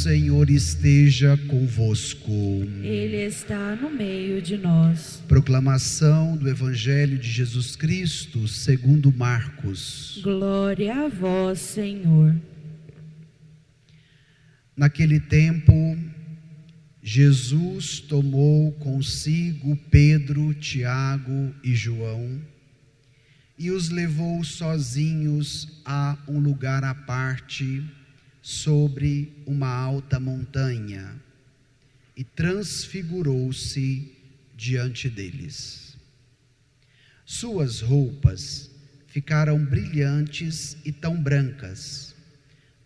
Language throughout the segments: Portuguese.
Senhor esteja convosco. Ele está no meio de nós. Proclamação do Evangelho de Jesus Cristo, segundo Marcos. Glória a vós, Senhor. Naquele tempo, Jesus tomou consigo Pedro, Tiago e João e os levou sozinhos a um lugar à parte, sobre uma alta montanha, e transfigurou-se diante deles. Suas roupas ficaram brilhantes e tão brancas,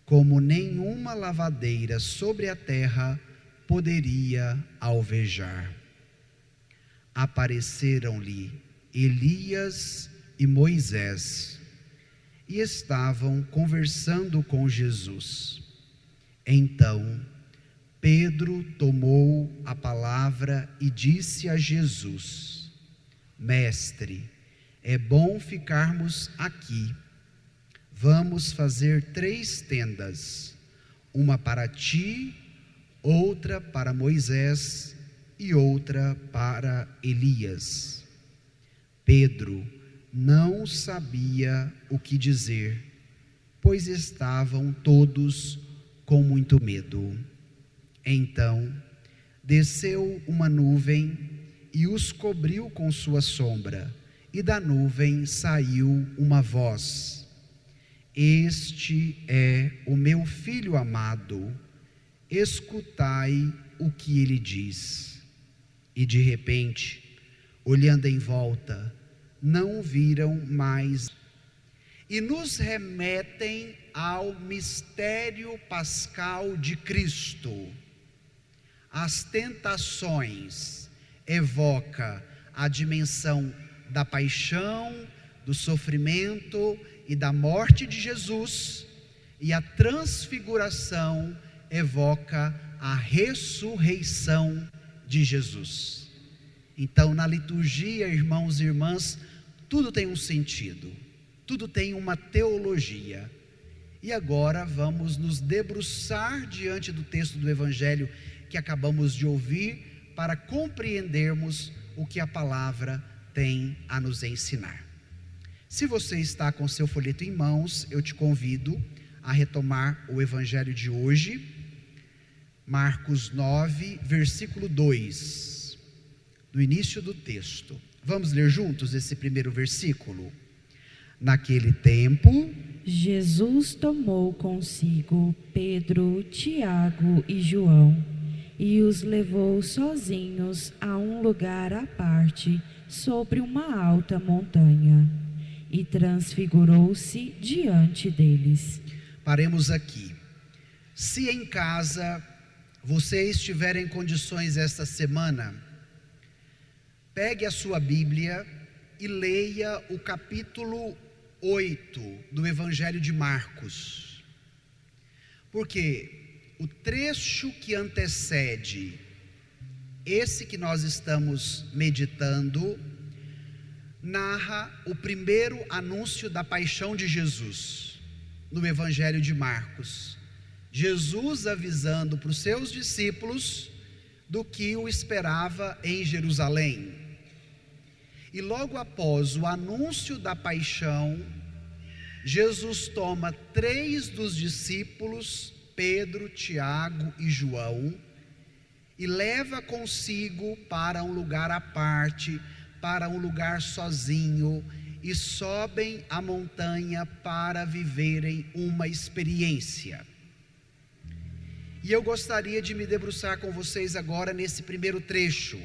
como nenhuma lavadeira sobre a terra poderia alvejar. Apareceram-lhe Elias e Moisés, e estavam conversando com Jesus. Então Pedro tomou a palavra e disse a Jesus: Mestre, é bom ficarmos aqui. Vamos fazer 3 tendas, uma para ti, outra para Moisés e outra para Elias. Pedro não sabia o que dizer, pois estavam todos com muito medo. Então desceu uma nuvem e os cobriu com sua sombra, e da nuvem saiu uma voz: Este é o meu filho amado, escutai o que ele diz. E de repente, olhando em volta, não viram mais. E nos remetem ao mistério pascal de Cristo. As tentações evoca a dimensão da paixão, do sofrimento e da morte de Jesus, e a transfiguração evoca a ressurreição de Jesus. Então, na liturgia, irmãos e irmãs, tudo tem um sentido, tudo tem uma teologia. E agora vamos nos debruçar diante do texto do Evangelho que acabamos de ouvir, para compreendermos o que a palavra tem a nos ensinar. Se você está com seu folheto em mãos, eu te convido a retomar o Evangelho de hoje, Marcos 9, versículo 2, do início do texto. Vamos ler juntos esse primeiro versículo? Naquele tempo, Jesus tomou consigo Pedro, Tiago e João, e os levou sozinhos a um lugar à parte, sobre uma alta montanha, e transfigurou-se diante deles. Paremos aqui. Se em casa você estiver em condições esta semana, pegue a sua Bíblia e leia o capítulo 8 do Evangelho de Marcos. Porque o trecho que antecede esse que nós estamos meditando, narra o primeiro anúncio da paixão de Jesus, no Evangelho de Marcos. Jesus avisando para os seus discípulos do que o esperava em Jerusalém. E logo após o anúncio da paixão, Jesus toma 3 dos discípulos, Pedro, Tiago e João, e leva consigo para um lugar à parte, para um lugar sozinho, e sobem a montanha para viverem uma experiência. E eu gostaria de me debruçar com vocês agora nesse primeiro trecho.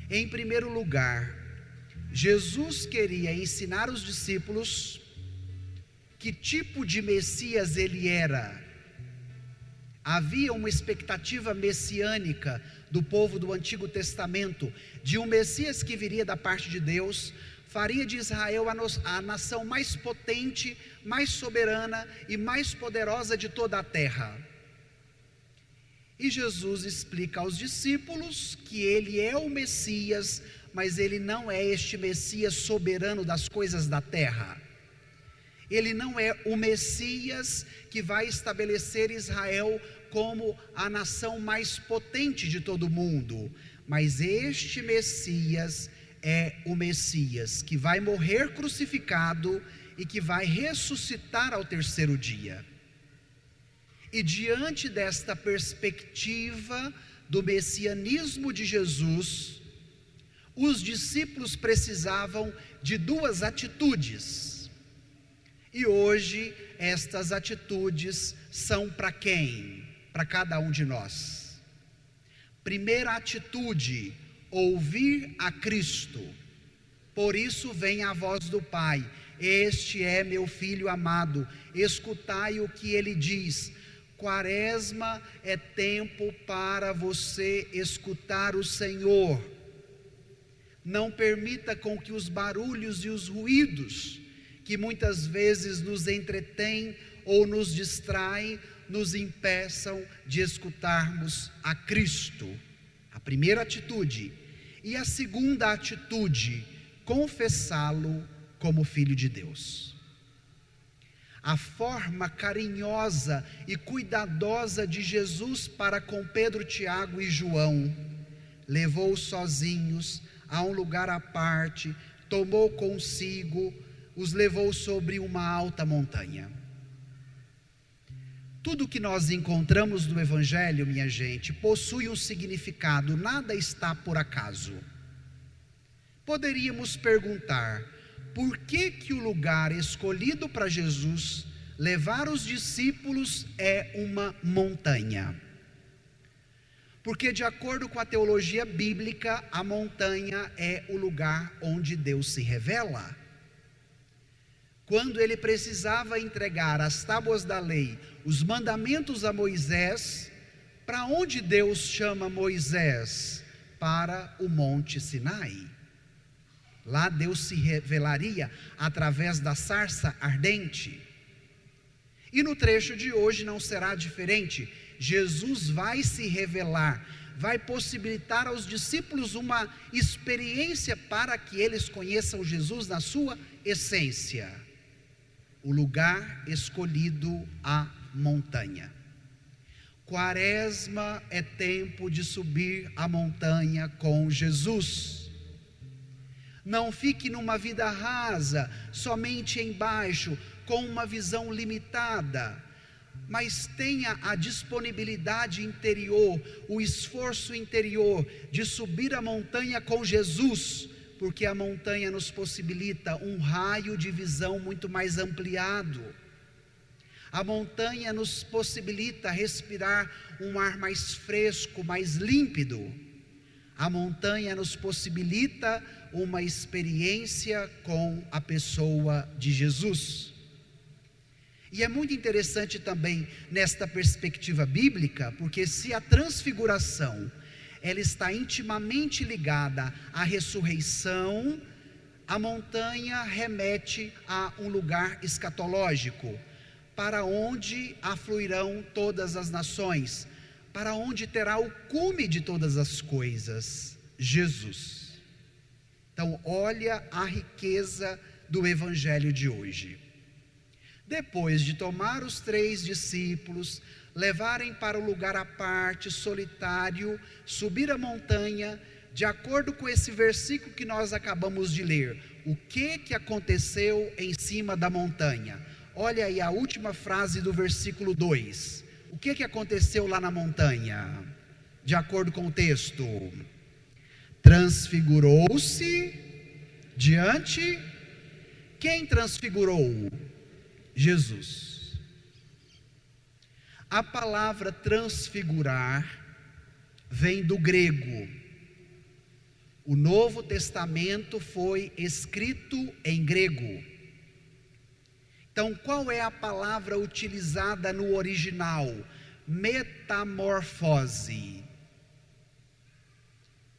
Em primeiro lugar, Jesus queria ensinar os discípulos que tipo de Messias ele era. Havia uma expectativa messiânica do povo do Antigo Testamento, de um Messias que viria da parte de Deus, faria de Israel a nação mais potente, mais soberana e mais poderosa de toda a terra. E Jesus explica aos discípulos que ele é o Messias, mas ele não é este Messias soberano das coisas da terra. Ele não é o Messias que vai estabelecer Israel como a nação mais potente de todo o mundo, mas este Messias é o Messias que vai morrer crucificado e que vai ressuscitar ao terceiro dia. E diante desta perspectiva do messianismo de Jesus, os discípulos precisavam de duas atitudes. E hoje estas atitudes são para quem? Para cada um de nós. Primeira atitude: ouvir a Cristo. Por isso vem a voz do Pai: este é meu filho amado, escutai o que ele diz. Quaresma é tempo para você escutar o Senhor. Não permita com que os barulhos e os ruídos, que muitas vezes nos entretêm ou nos distraem, nos impeçam de escutarmos a Cristo. A primeira atitude. E a segunda atitude: confessá-lo como Filho de Deus. A forma carinhosa e cuidadosa de Jesus para com Pedro, Tiago e João: levou-os sozinhos a um lugar à parte, tomou consigo, os levou sobre uma alta montanha. Tudo que nós encontramos no Evangelho, minha gente, possui um significado, nada está por acaso. Poderíamos perguntar: por que que o lugar escolhido para Jesus levar os discípulos é uma montanha? Porque, de acordo com a teologia bíblica, a montanha é o lugar onde Deus se revela. Quando ele precisava entregar as tábuas da lei, os mandamentos a Moisés, para onde Deus chama Moisés? Para o Monte Sinai. Lá Deus se revelaria através da sarça ardente. E no trecho de hoje não será diferente. Jesus vai se revelar, vai possibilitar aos discípulos uma experiência para que eles conheçam Jesus na sua essência. O lugar escolhido, a montanha. Quaresma é tempo de subir a montanha com Jesus. Não fique numa vida rasa, somente embaixo, com uma visão limitada, mas tenha a disponibilidade interior, o esforço interior de subir a montanha com Jesus, porque a montanha nos possibilita um raio de visão muito mais ampliado. A montanha nos possibilita respirar um ar mais fresco, mais límpido. A montanha nos possibilita uma experiência com a pessoa de Jesus. E é muito interessante também nesta perspectiva bíblica, porque se a transfiguração ela está intimamente ligada à ressurreição, a montanha remete a um lugar escatológico, para onde afluirão todas as nações, para onde terá o cume de todas as coisas, Jesus. Então, olha a riqueza do Evangelho de hoje. Depois de tomar os 3 discípulos, levarem para um lugar à parte, solitário, subir a montanha, de acordo com esse versículo que nós acabamos de ler, o que aconteceu em cima da montanha? Olha aí a última frase do versículo 2. O que aconteceu lá na montanha? De acordo com o texto: transfigurou-se diante. Quem transfigurou? Jesus. A palavra transfigurar vem do grego. O Novo Testamento foi escrito em grego. Então, qual é a palavra utilizada no original? Metamorfose.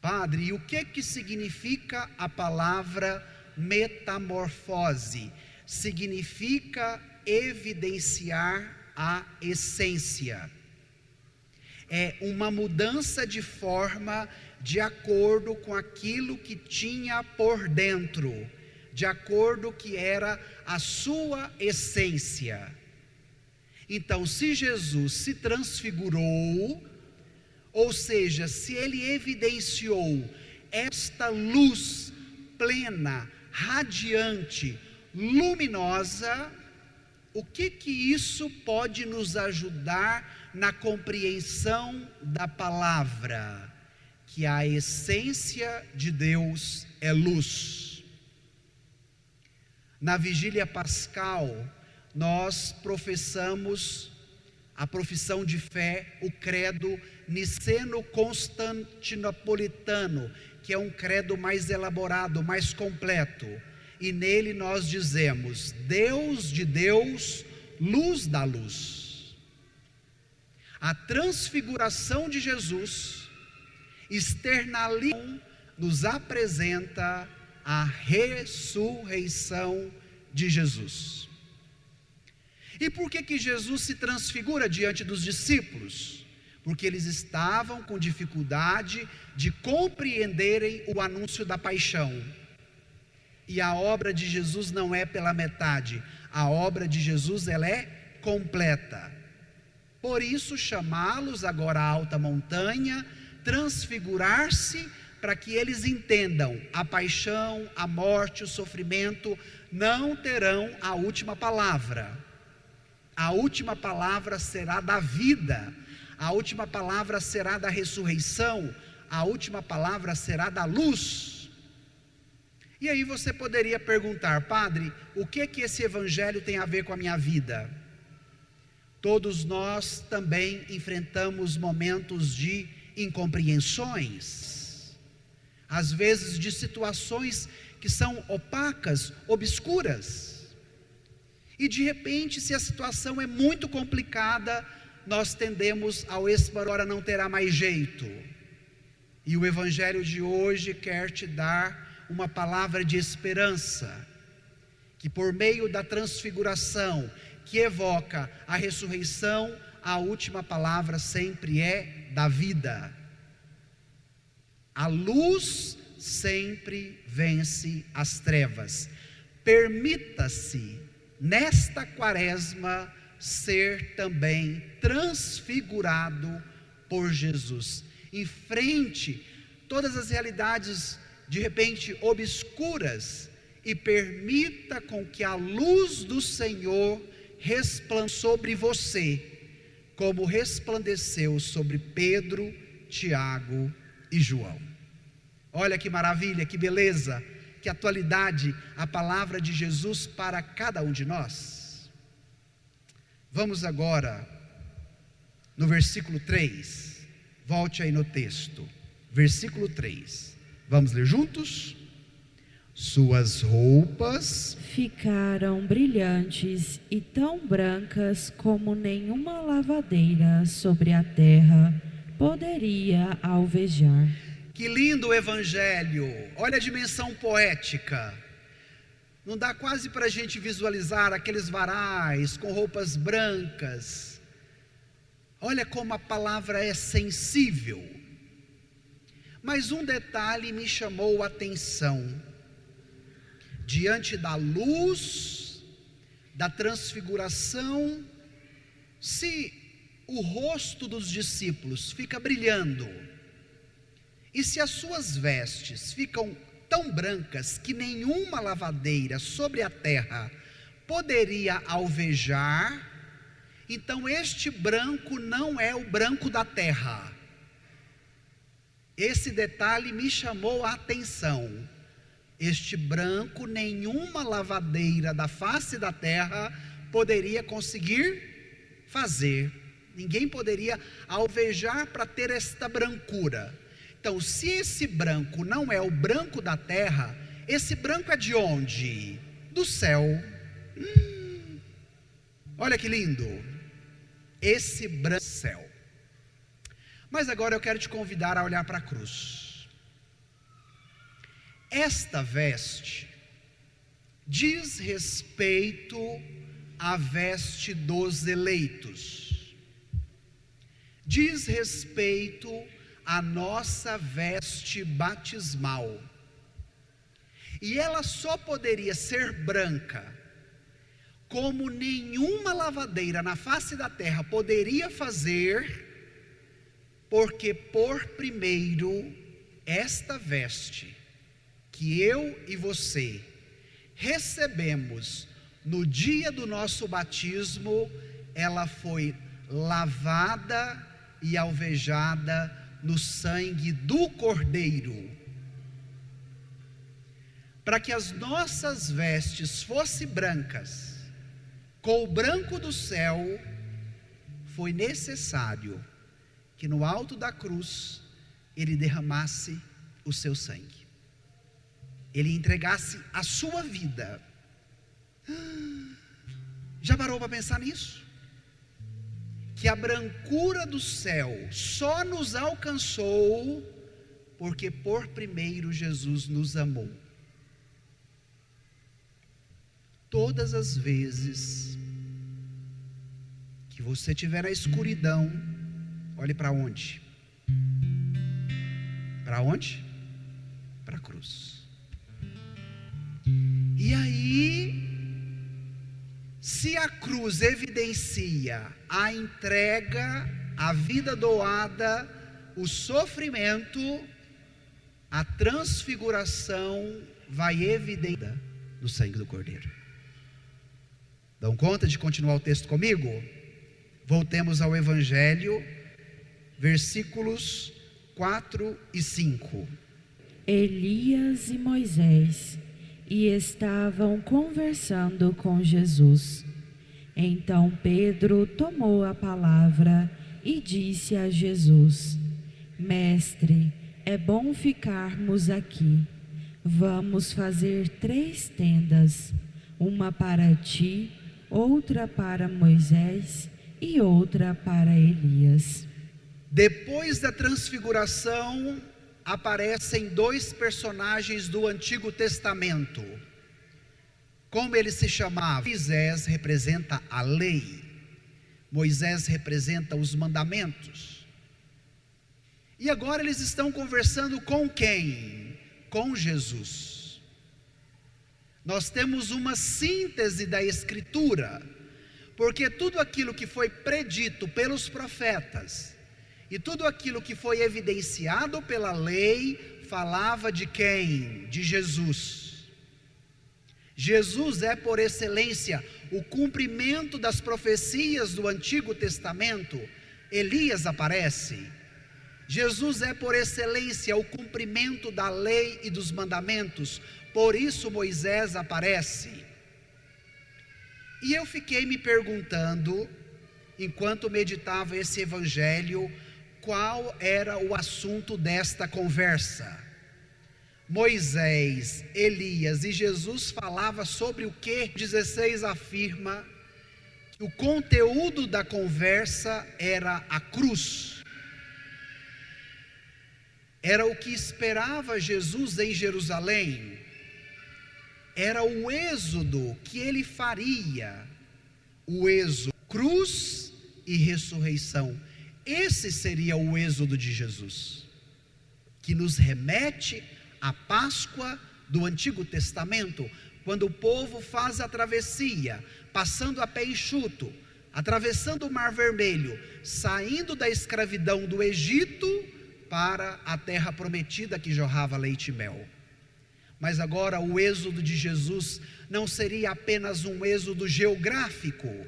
Padre, e o que significa a palavra metamorfose? Significa evidenciar a essência. É uma mudança de forma de acordo com aquilo que tinha por dentro, de acordo que era a sua essência. Então, se Jesus se transfigurou, ou seja, se ele evidenciou esta luz plena, radiante, luminosa, o que isso pode nos ajudar na compreensão da palavra? Que a essência de Deus é luz. Na vigília pascal, nós professamos a profissão de fé, o credo niceno-constantinopolitano, que é um credo mais elaborado, mais completo. E nele nós dizemos: Deus de Deus, luz da luz. A transfiguração de Jesus externaliza, nos apresenta a ressurreição de Jesus. E por que Jesus se transfigura diante dos discípulos? Porque eles estavam com dificuldade de compreenderem o anúncio da paixão. E a obra de Jesus não é pela metade, a obra de Jesus ela é completa. Por isso chamá-los agora à alta montanha, transfigurar-se, para que eles entendam: a paixão, a morte, o sofrimento não terão a última palavra. A última palavra será da vida, a última palavra será da ressurreição, a última palavra será da luz. E aí você poderia perguntar: padre, o que esse evangelho tem a ver com a minha vida? Todos nós também enfrentamos momentos de incompreensões, às vezes de situações que são opacas, obscuras. E de repente, se a situação é muito complicada, nós tendemos ao esperar, agora não terá mais jeito. E o evangelho de hoje quer te dar uma palavra de esperança, que por meio da transfiguração, que evoca a ressurreição, a última palavra sempre é da vida. A luz sempre vence as trevas. Permita-se, nesta quaresma, ser também transfigurado por Jesus. Enfrente todas as realidades de repente obscuras e permita com que a luz do Senhor resplandeça sobre você, como resplandeceu sobre Pedro, Tiago e João. Olha que maravilha, que beleza, que atualidade a palavra de Jesus para cada um de nós. Vamos agora no versículo 3, volte aí no texto, versículo 3, vamos ler juntos? Suas roupas ficaram brilhantes e tão brancas como nenhuma lavadeira sobre a terra poderia alvejar. Que lindo o evangelho, olha a dimensão poética. Não dá quase para a gente visualizar aqueles varais com roupas brancas. Olha como a palavra é sensível. Mas um detalhe me chamou a atenção. Diante da luz, da transfiguração, se o rosto dos discípulos fica brilhando, e se as suas vestes ficam tão brancas que nenhuma lavadeira sobre a terra poderia alvejar, então este branco não é o branco da terra. Esse detalhe me chamou a atenção. Este branco nenhuma lavadeira da face da terra poderia conseguir fazer. Ninguém poderia alvejar para ter esta brancura. Então, se esse branco não é o branco da terra, esse branco é de onde? Do céu. Olha que lindo. Esse branco é do céu. Mas agora eu quero te convidar a olhar para a cruz. Esta veste diz respeito à veste dos eleitos. Diz respeito a nossa veste batismal. E ela só poderia ser branca, como nenhuma lavadeira na face da terra poderia fazer, porque por primeiro esta veste que eu e você recebemos no dia do nosso batismo, ela foi lavada e alvejada no sangue do Cordeiro, para que as nossas vestes fossem brancas, com o branco do céu. Foi necessário que no alto da cruz ele derramasse o seu sangue, ele entregasse a sua vida. Já parou para pensar nisso? Que a brancura do céu só nos alcançou porque por primeiro Jesus nos amou. Todas as vezes que você estiver na escuridão, olhe para onde? Para onde? Para a cruz. E aí, se a cruz evidencia a entrega, a vida doada, o sofrimento, a transfiguração vai evidenciar no sangue do Cordeiro. Dão conta de continuar o texto comigo? Voltemos ao Evangelho, versículos 4 e 5. Elias e Moisés estavam conversando com Jesus. Então Pedro tomou a palavra e disse a Jesus: Mestre, é bom ficarmos aqui. Vamos fazer 3 tendas, uma para ti, outra para Moisés e outra para Elias. Depois da transfiguração, aparecem 2 personagens do Antigo Testamento. Como eles se chamavam? Moisés representa a lei, Moisés representa os mandamentos. E agora eles estão conversando com quem? Com Jesus. Nós temos uma síntese da Escritura, porque tudo aquilo que foi predito pelos profetas e tudo aquilo que foi evidenciado pela lei falava de quem? De Jesus. Jesus é por excelência o cumprimento das profecias do Antigo Testamento. Elias aparece. Jesus é por excelência o cumprimento da lei e dos mandamentos. Por isso Moisés aparece. E eu fiquei me perguntando, enquanto meditava esse evangelho, qual era o assunto desta conversa. Moisés, Elias e Jesus falavam sobre o que? 16 afirma que o conteúdo da conversa era a cruz. Era o que esperava Jesus em Jerusalém. Era o êxodo que ele faria. O êxodo, cruz e ressurreição. Esse seria o êxodo de Jesus, que nos remete à Páscoa do Antigo Testamento, quando o povo faz a travessia, passando a pé enxuto, atravessando o Mar Vermelho, saindo da escravidão do Egito para a terra prometida que jorrava leite e mel. Mas agora o êxodo de Jesus não seria apenas um êxodo geográfico,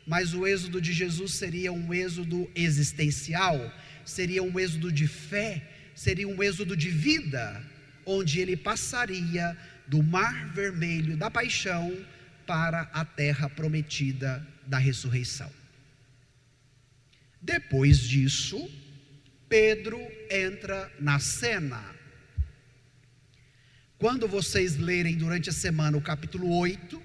mas o êxodo de Jesus seria um êxodo existencial, seria um êxodo de fé, seria um êxodo de vida, onde ele passaria do Mar Vermelho da paixão para a terra prometida da ressurreição. Depois disso, Pedro entra na cena. Quando vocês lerem durante a semana o capítulo 8,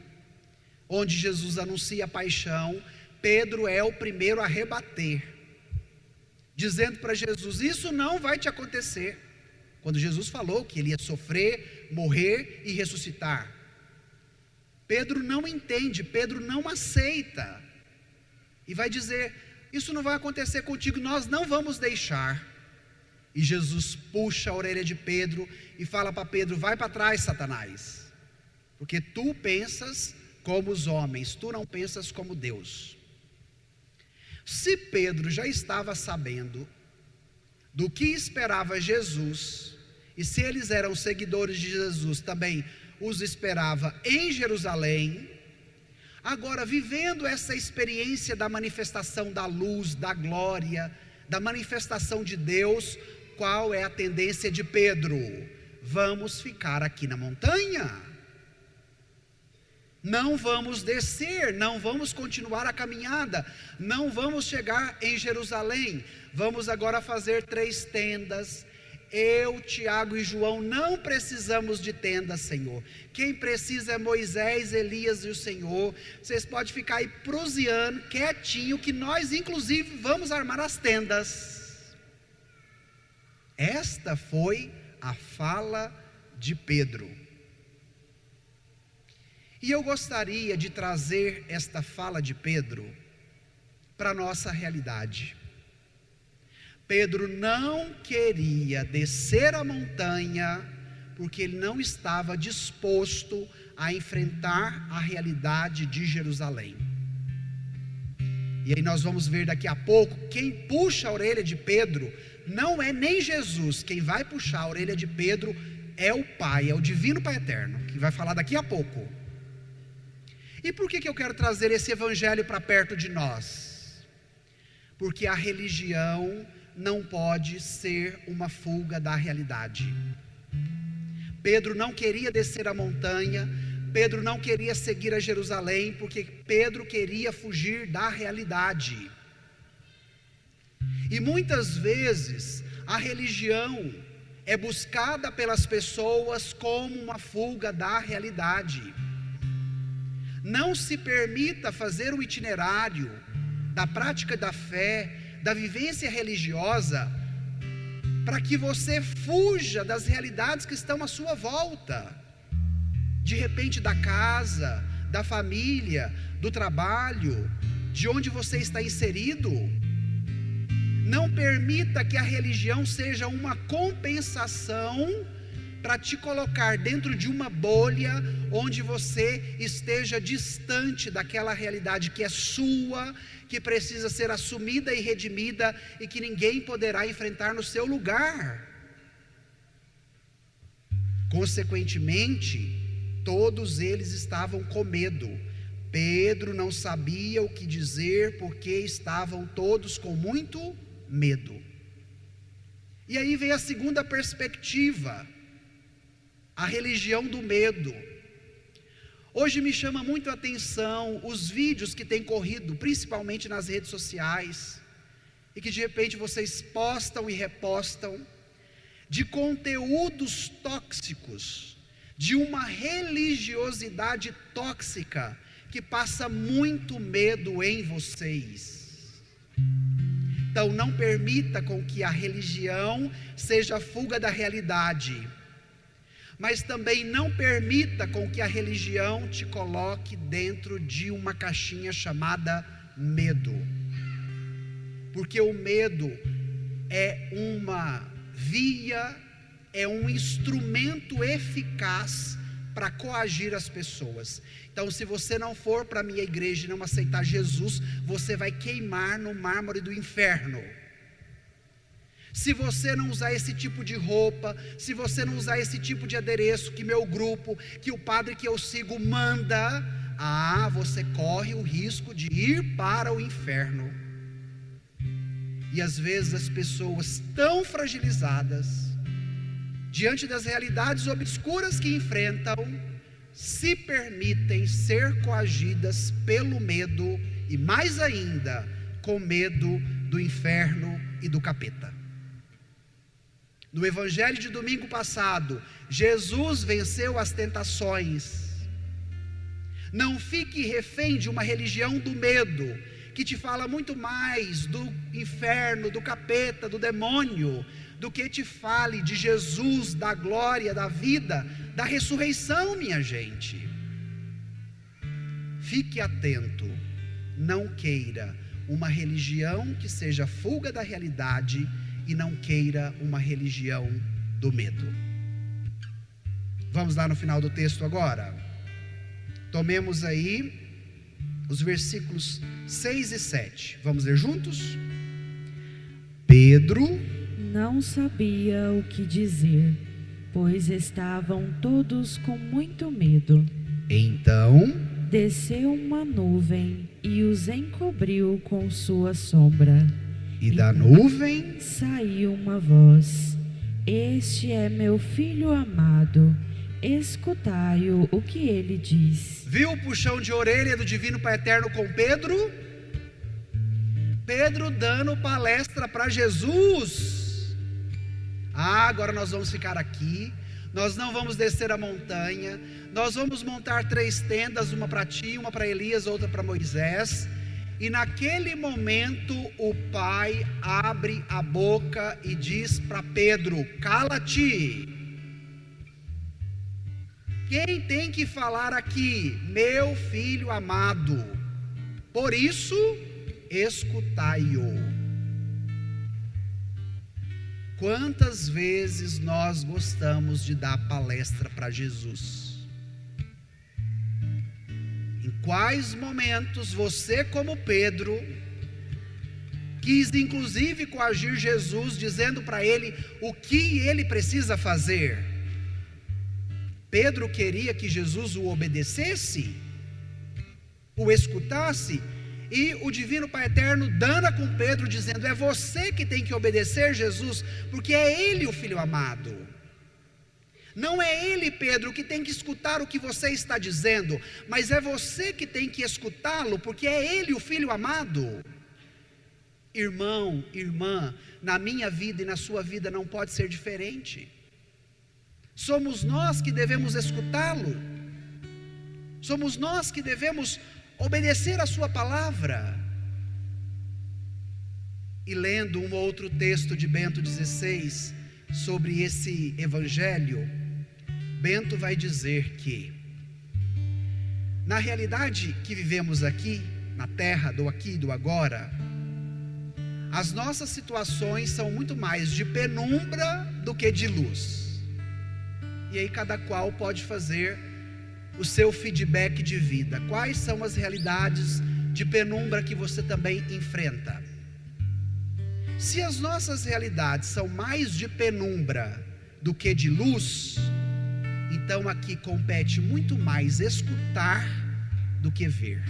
onde Jesus anuncia a paixão, Pedro é o primeiro a rebater, dizendo para Jesus: isso não vai te acontecer. Quando Jesus falou que ele ia sofrer, morrer e ressuscitar, Pedro não entende, Pedro não aceita, e vai dizer: isso não vai acontecer contigo, nós não vamos deixar. E Jesus puxa a orelha de Pedro e fala para Pedro: vai para trás, Satanás, porque tu pensas como os homens, tu não pensas como Deus. Se Pedro já estava sabendo do que esperava Jesus, e se eles eram seguidores de Jesus, também os esperava em Jerusalém, agora vivendo essa experiência da manifestação da luz, da glória, da manifestação de Deus, qual é a tendência de Pedro? Vamos ficar aqui na montanha, não vamos descer, não vamos continuar a caminhada, não vamos chegar em Jerusalém, vamos agora fazer 3 tendas. Eu, Tiago e João não precisamos de tendas, Senhor. Quem precisa é Moisés, Elias e o Senhor. Vocês podem ficar aí proseando, quietinho, que nós inclusive vamos armar as tendas. Esta foi a fala de Pedro. E eu gostaria de trazer esta fala de Pedro para a nossa realidade. Pedro não queria descer a montanha porque ele não estava disposto a enfrentar a realidade de Jerusalém. E aí nós vamos ver daqui a pouco, quem puxa a orelha de Pedro não é nem Jesus. Quem vai puxar a orelha de Pedro é o Pai, é o Divino Pai Eterno, que vai falar daqui a pouco. E por que eu quero trazer esse evangelho para perto de nós? Porque a religião não pode ser uma fuga da realidade. Pedro não queria descer a montanha, Pedro não queria seguir a Jerusalém, porque Pedro queria fugir da realidade. E muitas vezes a religião é buscada pelas pessoas como uma fuga da realidade. Não se permita fazer um itinerário da prática da fé, da vivência religiosa, para que você fuja das realidades que estão à sua volta, de repente da casa, da família, do trabalho, de onde você está inserido. Não permita que a religião seja uma compensação para te colocar dentro de uma bolha, onde você esteja distante daquela realidade que é sua, que precisa ser assumida e redimida, e que ninguém poderá enfrentar no seu lugar. Consequentemente, todos eles estavam com medo. Pedro não sabia o que dizer, porque estavam todos com muito medo. E aí vem a segunda perspectiva, a religião do medo. Hoje me chama muito a atenção os vídeos que têm corrido, principalmente nas redes sociais, e que de repente vocês postam e repostam, de conteúdos tóxicos, de uma religiosidade tóxica, que passa muito medo em vocês. Então não permita com que a religião seja a fuga da realidade, mas também não permita com que a religião te coloque dentro de uma caixinha chamada medo, porque o medo é uma via, é um instrumento eficaz para coagir as pessoas. Então, se você não for para a minha igreja e não aceitar Jesus, você vai queimar no mármore do inferno. Se você não usar esse tipo de roupa, se você não usar esse tipo de adereço que meu grupo, que o padre que eu sigo manda, você corre o risco de ir para o inferno. E às vezes as pessoas tão fragilizadas, diante das realidades obscuras que enfrentam, se permitem ser coagidas pelo medo, e mais ainda, com medo do inferno e do capeta. No evangelho de domingo passado, Jesus venceu as tentações. Não fique refém de uma religião do medo, que te fala muito mais do inferno, do capeta, do demônio, do que te fale de Jesus, da glória, da vida, da ressurreição, minha gente. Fique atento, não queira uma religião que seja fuga da realidade e não queira uma religião do medo. Vamos lá no final do texto agora. Tomemos aí os versículos 6 e 7. Vamos ler juntos? Pedro não sabia o que dizer, pois estavam todos com muito medo. Então desceu uma nuvem e os encobriu com sua sombra. E da nuvem saiu uma voz: Este é meu filho amado, escutai-o o que ele diz. Viu o puxão de orelha do Divino Pai Eterno com Pedro? Pedro dando palestra para Jesus. Agora nós vamos ficar aqui, nós não vamos descer a montanha, nós vamos montar 3 tendas, uma para ti, uma para Elias, outra para Moisés. E naquele momento o pai abre a boca e diz para Pedro: cala-te. Quem tem que falar aqui? Meu filho amado. Por isso, escutai-o. Quantas vezes nós gostamos de dar palestra para Jesus? Em quais momentos você, como Pedro, quis inclusive coagir Jesus, dizendo para ele o que ele precisa fazer? Pedro queria que Jesus o obedecesse, o escutasse, e o Divino Pai Eterno dana com Pedro, dizendo: é você que tem que obedecer Jesus, porque é Ele o Filho amado. Não é ele, Pedro, que tem que escutar o que você está dizendo, mas é você que tem que escutá-lo, porque é ele o Filho amado. Irmão, irmã, na minha vida e na sua vida não pode ser diferente. Somos nós que devemos escutá-lo, somos nós que devemos obedecer a sua palavra. E lendo um outro texto de Bento XVI sobre esse evangelho, Bento vai dizer que, na realidade que vivemos aqui, na terra do aqui e do agora, as nossas situações são muito mais de penumbra do que de luz. E aí cada qual pode fazer o seu feedback de vida. Quais são as realidades de penumbra que você também enfrenta? Se as nossas realidades são mais de penumbra do que de luz, então aqui compete muito mais escutar do que ver.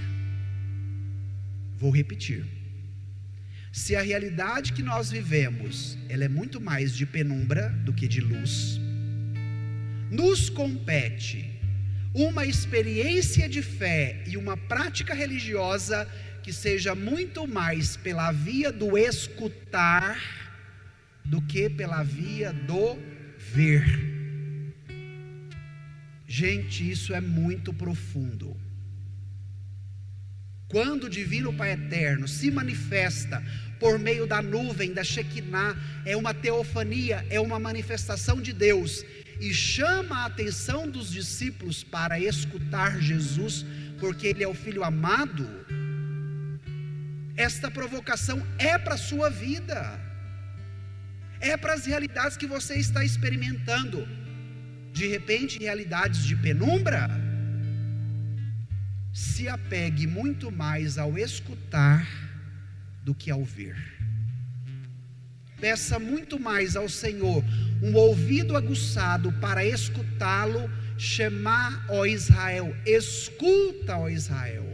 Vou repetir. Se a realidade que nós vivemos, ela é muito mais de penumbra do que de luz, nos compete uma experiência de fé e uma prática religiosa que seja muito mais pela via do escutar do que pela via do ver. Gente, isso é muito profundo. Quando o Divino Pai Eterno se manifesta por meio da nuvem, da Shekinah, é uma teofania, é uma manifestação de Deus, e chama a atenção dos discípulos para escutar Jesus, porque Ele é o Filho amado. Esta provocação é para a sua vida, é para as realidades que você está experimentando. De repente, realidades de penumbra, se apegue muito mais ao escutar do que ao ver. Peça muito mais ao Senhor um ouvido aguçado para escutá-lo. Shema, ó Israel, escuta, ó Israel,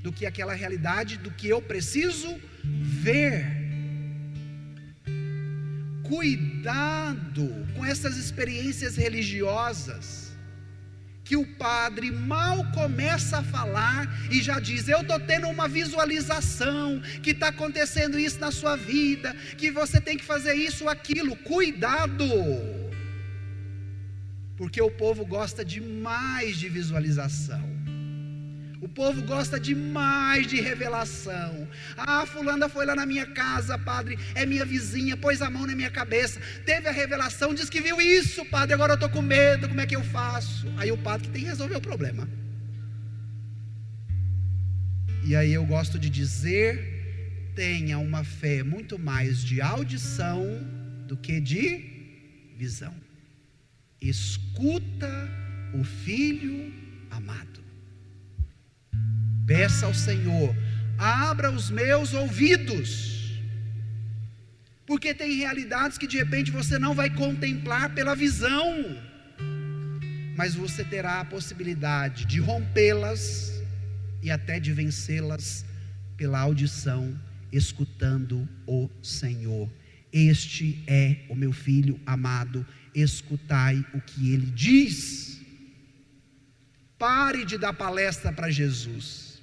do que aquela realidade do que eu preciso ver. Cuidado com essas experiências religiosas, que o padre mal começa a falar e já diz: eu estou tendo uma visualização, que está acontecendo isso na sua vida, que você tem que fazer isso, aquilo. Cuidado, porque o povo gosta demais de visualização. O povo gosta demais de revelação. Ah, fulana foi lá na minha casa, padre, é minha vizinha, pôs a mão na minha cabeça, teve a revelação, diz que viu isso, padre, agora eu estou com medo, como é que eu faço? Aí o padre que tem que resolver o problema. E aí eu gosto de dizer tenha uma fé muito mais de audição do que de visão. Escuta o Filho amado. Peça ao Senhor: abra os meus ouvidos, porque tem realidades que de repente você não vai contemplar pela visão, mas você terá a possibilidade de rompê-las e até de vencê-las pela audição, escutando o Senhor. Este é o meu Filho amado, escutai o que ele diz. Pare de dar palestra para Jesus.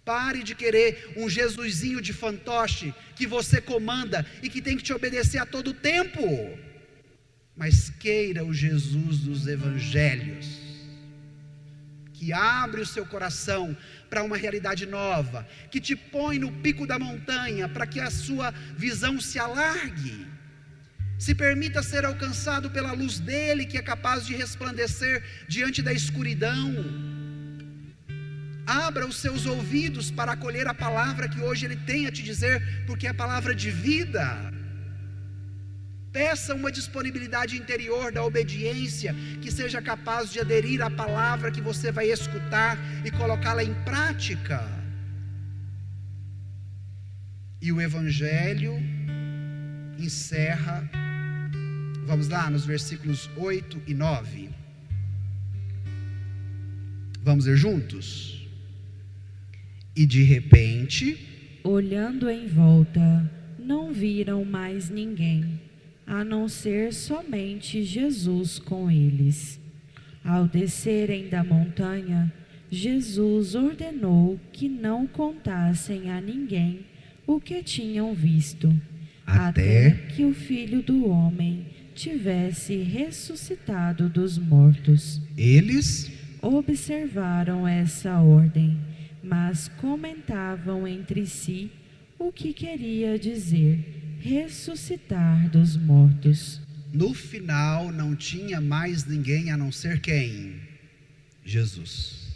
Pare de querer um Jesusinho de fantoche que você comanda e que tem que te obedecer a todo tempo. Mas queira o Jesus dos evangelhos, que abre o seu coração para uma realidade nova, que te põe no pico da montanha para que a sua visão se alargue. Se permita ser alcançado pela luz dele, que é capaz de resplandecer diante da escuridão. Abra os seus ouvidos para acolher a palavra que hoje ele tem a te dizer, porque é palavra de vida. Peça uma disponibilidade interior da obediência, que seja capaz de aderir à palavra que você vai escutar e colocá-la em prática. E o Evangelho encerra, vamos lá, nos versículos 8 e 9. Vamos ler juntos? E de repente, olhando em volta, não viram mais ninguém, a não ser somente Jesus com eles. Ao descerem da montanha, Jesus ordenou que não contassem a ninguém o que tinham visto, até que o Filho do Homem tivesse ressuscitado dos mortos. Eles observaram essa ordem, mas comentavam entre si o que queria dizer ressuscitar dos mortos. No final não tinha mais ninguém a não ser quem? Jesus.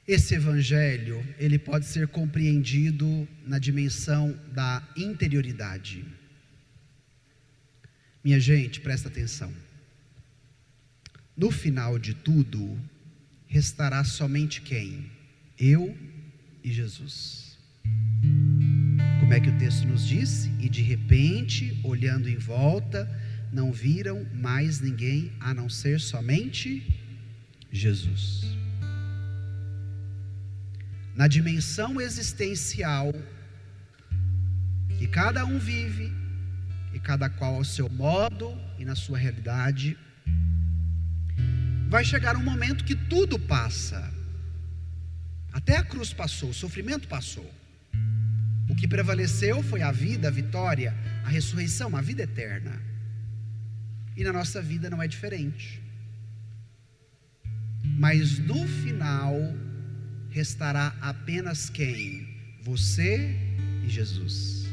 Esse evangelho, ele pode ser compreendido na dimensão da interioridade. Minha gente, presta atenção. No final de tudo, restará somente quem? Eu e Jesus. Como é que o texto nos diz? E de repente, olhando em volta, não viram mais ninguém a não ser somente Jesus. Na dimensão existencial que cada um vive, e cada qual ao seu modo e na sua realidade, vai chegar um momento que tudo passa. Até a cruz passou, o sofrimento passou. O que prevaleceu foi a vida, a vitória, a ressurreição, a vida eterna. E na nossa vida não é diferente. Mas no final restará apenas quem? Você e Jesus.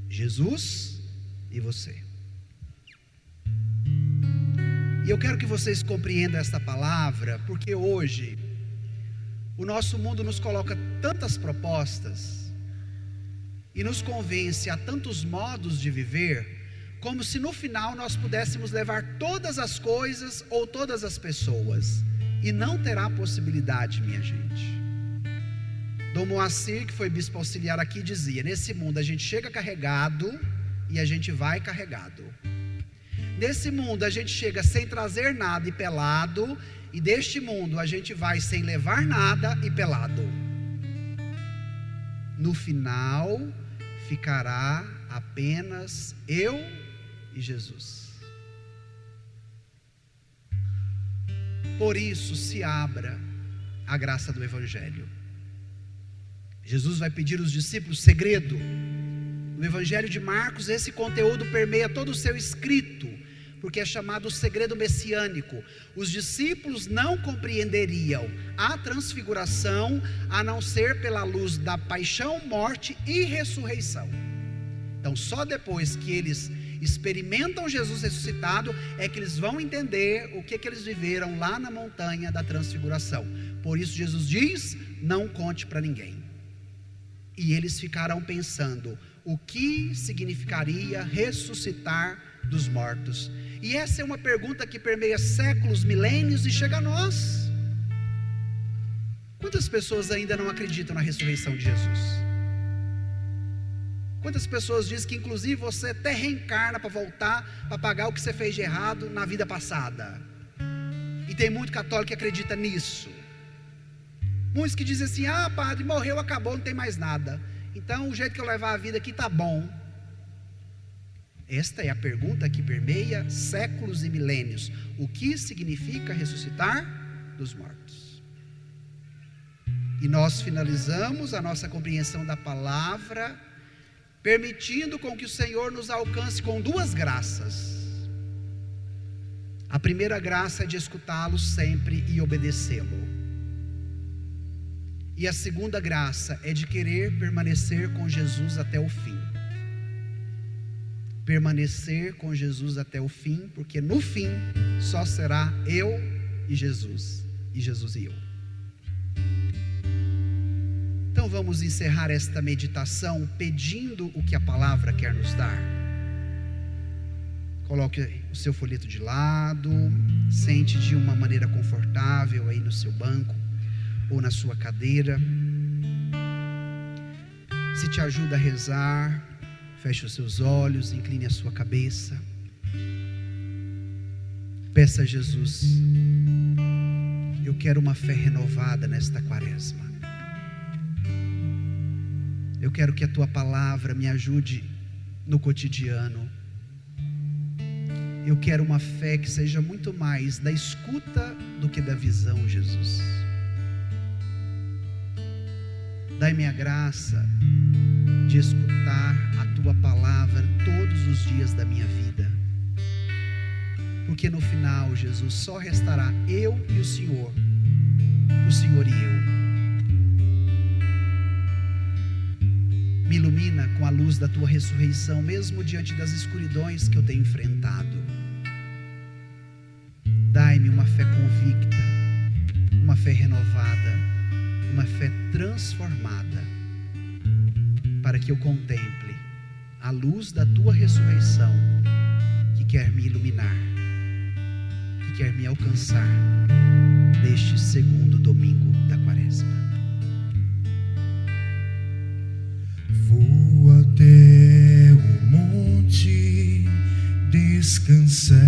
Jesus e você. E eu quero que vocês compreendam esta palavra, porque hoje o nosso mundo nos coloca tantas propostas e nos convence a tantos modos de viver, como se no final nós pudéssemos levar todas as coisas ou todas as pessoas, e não terá possibilidade, minha gente. Dom Moacir, que foi bispo auxiliar aqui, dizia: nesse mundo a gente chega carregado e a gente vai carregado. Nesse mundo a gente chega sem trazer nada e pelado, e deste mundo a gente vai sem levar nada e pelado. No final ficará apenas eu e Jesus. Por isso, se abra a graça do Evangelho. Jesus vai pedir aos discípulos segredo. No Evangelho de Marcos, esse conteúdo permeia todo o seu escrito, porque é chamado o segredo messiânico. Os discípulos não compreenderiam a transfiguração a não ser pela luz da paixão, morte e ressurreição. Então, só depois que eles experimentam Jesus ressuscitado é que eles vão entender o que eles viveram lá na montanha da transfiguração. Por isso Jesus diz: não conte para ninguém. e eles ficarão pensando: o que significaria ressuscitar dos mortos? E essa é uma pergunta que permeia séculos, milênios e chega a nós. Quantas pessoas ainda não acreditam na ressurreição de Jesus? Quantas pessoas dizem que inclusive você até reencarna para voltar, para pagar o que você fez de errado na vida passada? E tem muito católico que acredita nisso. Muitos que dizem assim: ah, padre, morreu, acabou, não tem mais nada, então o jeito que eu levar a vida aqui está bom. Esta é a pergunta que permeia séculos e milênios: o que significa ressuscitar dos mortos? E nós finalizamos a nossa compreensão da palavra permitindo com que o Senhor nos alcance com duas graças. A primeira graça é de escutá-lo sempre e obedecê-lo. E a segunda graça é de querer permanecer com Jesus até o fim. Permanecer com Jesus até o fim, porque no fim só será eu e Jesus e eu. Então vamos encerrar esta meditação pedindo o que a palavra quer nos dar. Coloque o seu folheto de lado, sente de uma maneira confortável aí no seu banco ou na sua cadeira. Se te ajuda a rezar, feche os seus olhos, incline a sua cabeça. Peça a Jesus: eu quero uma fé renovada nesta quaresma. Eu quero que a tua palavra me ajude no cotidiano. Eu quero uma fé que seja muito mais da escuta do que da visão, Jesus. Dai-me a graça de escutar a tua palavra todos os dias da minha vida. Porque no final, Jesus, só restará eu e o Senhor e eu. Me ilumina com a luz da tua ressurreição, mesmo diante das escuridões que eu tenho enfrentado. Dai-me uma fé convicta, uma fé renovada, uma fé transformada, para que eu contemple a luz da tua ressurreição, que quer me iluminar, que quer me alcançar neste segundo domingo da quaresma. Vou até o monte descansar,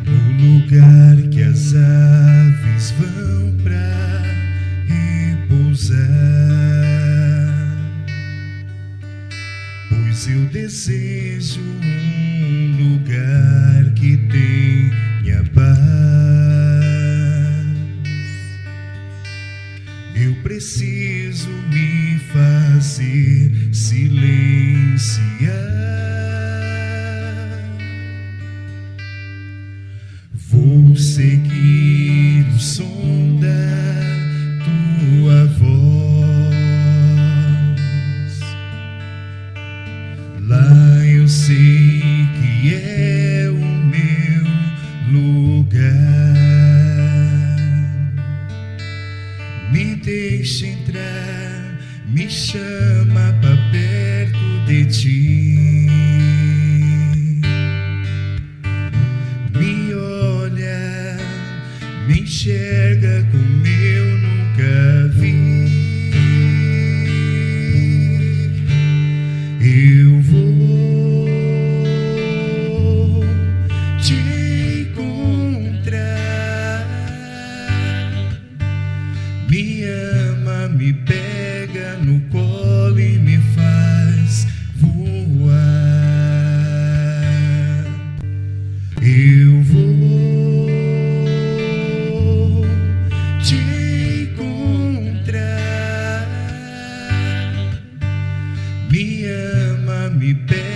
no lugar que as aves vão pra repousar, pois eu desejo um lugar que tenha paz. Eu preciso me fazer silenciar. Vou seguir o som da tua voz. Lá eu sei que é o meu lugar. Me deixa entrar, me chama pra perto de ti. Me olha, me enxerga como eu nunca vi. Eu vou te encontrar. Me ama, me pega no colo e me faz voar. Eu vou te encontrar. Me ama, me pega